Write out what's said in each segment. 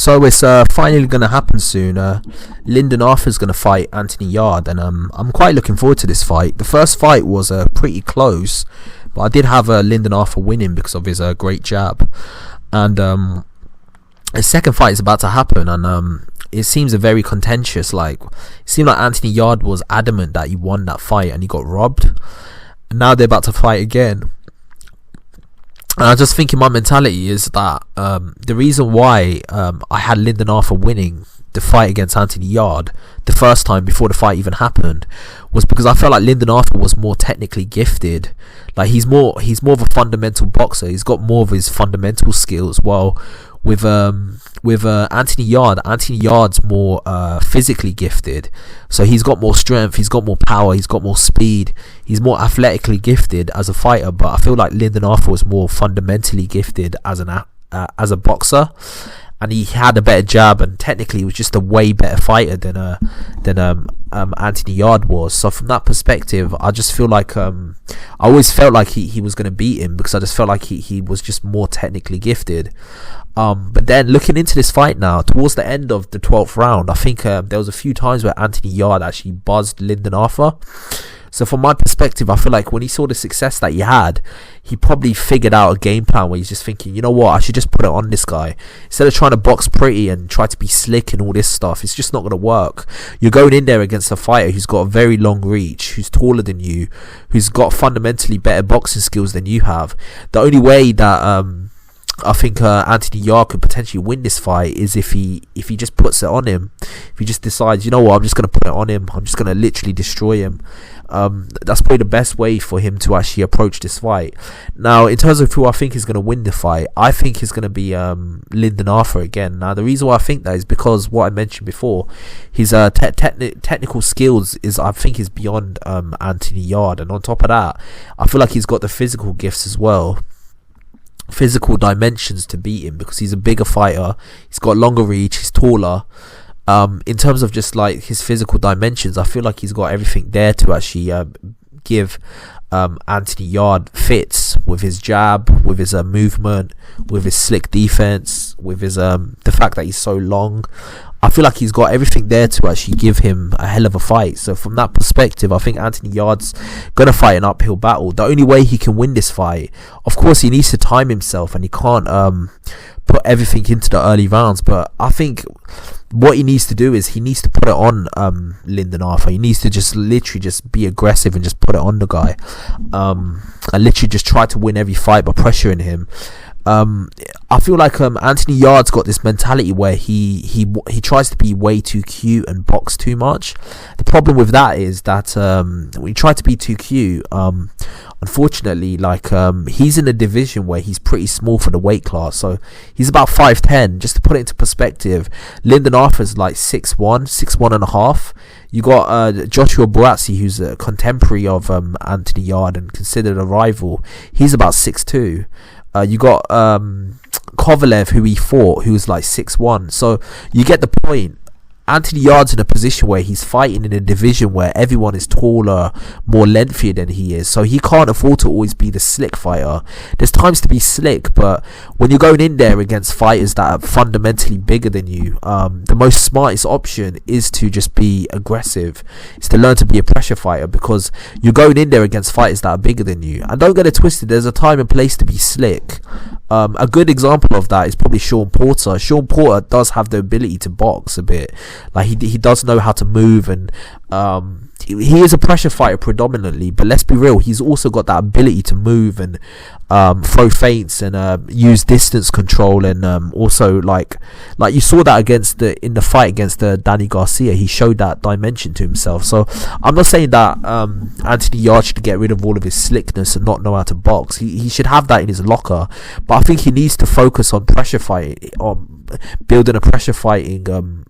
So it's finally going to happen soon. Lyndon Arthur's going to fight Anthony Yarde, and I'm quite looking forward to this fight. The first fight was pretty close, but I did have Lyndon Arthur winning because of his great jab. And the second fight is about to happen, and it seems a very contentious. Like, it seemed like Anthony Yarde was adamant that he won that fight and he got robbed. And now they're about to fight again. And I just think in my mentality is that the reason why I had Lyndon Arthur winning the fight against Anthony Yarde the first time before the fight even happened was because I felt like Lyndon Arthur was more technically gifted. Like, he's more of a fundamental boxer. He's got more of his fundamental skills. While with Anthony Yarde's more physically gifted. So he's got more strength, he's got more power, he's got more speed, he's more athletically gifted as a fighter. But I feel like Lyndon Arthur was more fundamentally gifted as a boxer, and he had a better jab, and technically he was just a way better fighter than Anthony Yarde was. So from that perspective, I just feel like I always felt like he was going to beat him, because I just felt like he was just more technically gifted. But then looking into this fight now, towards the end of the 12th round, I think there was a few times where Anthony Yarde actually buzzed Lyndon Arthur. So from my perspective, I feel like when he saw the success that he had, he probably figured out a game plan where he's just thinking, you know what, I should just put it on this guy. Instead of trying to box pretty and try to be slick and all this stuff, it's just not going to work. You're going in there against a fighter who's got a very long reach, who's taller than you, who's got fundamentally better boxing skills than you have. The only way that I think Anthony Yarde could potentially win this fight is if he just puts it on him. If he just decides, you know what, I'm just going to put it on him, I'm just going to literally destroy him. That's probably the best way for him to actually approach this fight. Now, in terms of who I think is going to win the fight, I think it's going to be Lyndon Arthur again. Now, the reason why I think that is because what I mentioned before, his technical skills I think is beyond Anthony Yarde, and on top of that, I feel like he's got the physical gifts as well, physical dimensions to beat him, because he's a bigger fighter, he's got longer reach, he's taller. In terms of just like his physical dimensions, I feel like he's got everything there to actually give Anthony Yarde fits with his jab, with his movement, with his slick defense, with his the fact that he's so long. I feel like he's got everything there to actually give him a hell of a fight. So from that perspective, I think Anthony Yarde's gonna fight an uphill battle. The only way he can win this fight, of course, he needs to time himself, and he can't put everything into the early rounds. But I think what he needs to do is he needs to put it on Lyndon Arthur. He needs to just literally just be aggressive and just put it on the guy, and literally just try to win every fight by pressuring him. I feel like Anthony Yarde's got this mentality where he tries to be way too cute and box too much. The problem with that is that when you try to be too cute, unfortunately, like he's in a division where he's pretty small for the weight class. So he's about 5'10". Just to put it into perspective, Lyndon Arthur's like 6'1", and a half. You got Joshua Buatsi, who's a contemporary of Anthony Yarde and considered a rival. He's about 6'2". You got Kovalev, who he fought, who was like 6'1". So you get the point. Anthony Yarde's in a position where he's fighting in a division where everyone is taller, more lengthier than he is. So he can't afford to always be the slick fighter. There's times to be slick, but when you're going in there against fighters that are fundamentally bigger than you, the most smartest option is to just be aggressive. It's to learn to be a pressure fighter, because you're going in there against fighters that are bigger than you. And don't get it twisted, there's a time and place to be slick. A good example of that is probably Sean Porter. Sean Porter does have the ability to box a bit. Like, he does know how to move, and he is a pressure fighter predominantly, but let's be real, he's also got that ability to move and throw feints and use distance control, and also like you saw that in the fight against Danny Garcia. He showed that dimension to himself. So I'm not saying that Anthony Yarde should get rid of all of his slickness and not know how to box. He should have that in his locker, but I think he needs to focus on pressure fighting, on building a pressure fighting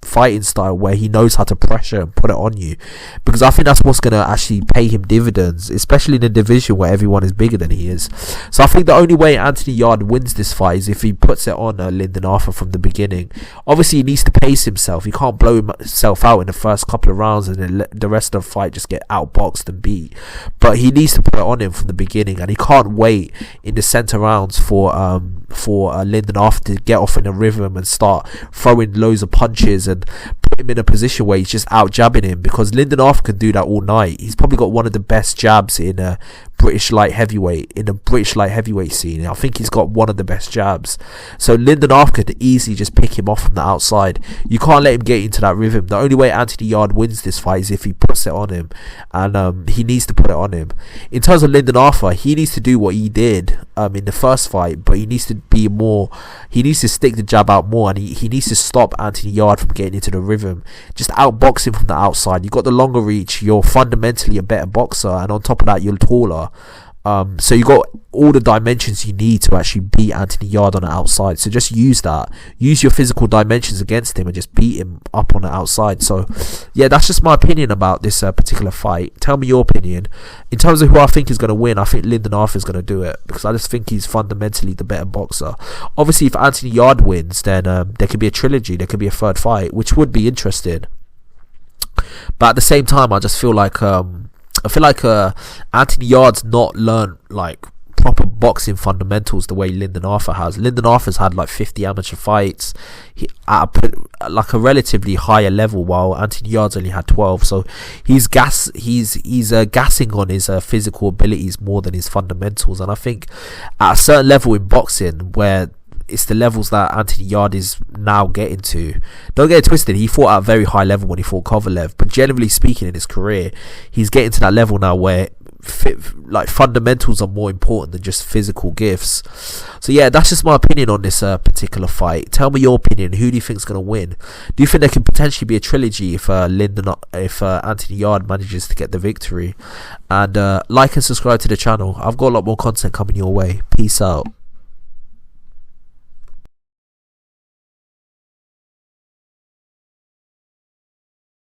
fighting style where he knows how to pressure and put it on you, because I think that's what's going to actually pay him dividends, especially in a division where everyone is bigger than he is. So I think the only way Anthony Yarde wins this fight is if he puts it on Lyndon Arthur from the beginning. Obviously he needs to pace himself. He can't blow himself out in the first couple of rounds and then the rest of the fight just get outboxed and beat. But he needs to put it on him from the beginning, and he can't wait in the center rounds for Lyndon Arthur to get off in a rhythm and start throwing loads of punches and put him in a position where he's just out jabbing him, because Lyndon Arthur can do that all night. He's probably got one of the best jabs in a British light heavyweight scene. I think he's got one of the best jabs. So Lyndon Arthur could easily just pick him off from the outside. You can't let him get into that rhythm. The only way Anthony Yarde wins this fight is if he puts it on him, and he needs to put it on him. In terms of Lyndon Arthur, he needs to do what he did in the first fight, but he needs to stick the jab out more, and he needs to stop Anthony Yarde from getting into the rhythm. Just outbox him from the outside. You've got the longer reach, you're fundamentally a better boxer, and on top of that you're taller. So you got all the dimensions you need to actually beat Anthony Yarde on the outside. So just use that. Use your physical dimensions against him and just beat him up on the outside. So yeah, that's just my opinion about this particular fight. Tell me your opinion. In terms of who I think is going to win, I think Lyndon Arthur is going to do it, because I just think he's fundamentally the better boxer. Obviously, if Anthony Yarde wins, then there could be a trilogy. There could be a third fight, which would be interesting. But at the same time, I just feel like Anthony Yarde's not learned like proper boxing fundamentals the way Lyndon Arthur has. Lyndon Arthur's had like 50 amateur fights at a relatively higher level, while Anthony Yarde's only had 12. So he's gassing on his physical abilities more than his fundamentals. And I think at a certain level in boxing, where it's the levels that Anthony Yarde is now getting to. Don't get it twisted, he fought at a very high level when he fought Kovalev, but generally speaking in his career, he's getting to that level now where fundamentals are more important than just physical gifts. So yeah, that's just my opinion on this particular fight. Tell me your opinion. Who do you think is going to win? Do you think there could potentially be a trilogy if Anthony Yarde manages to get the victory? And like and subscribe to the channel. I've got a lot more content coming your way. Peace out.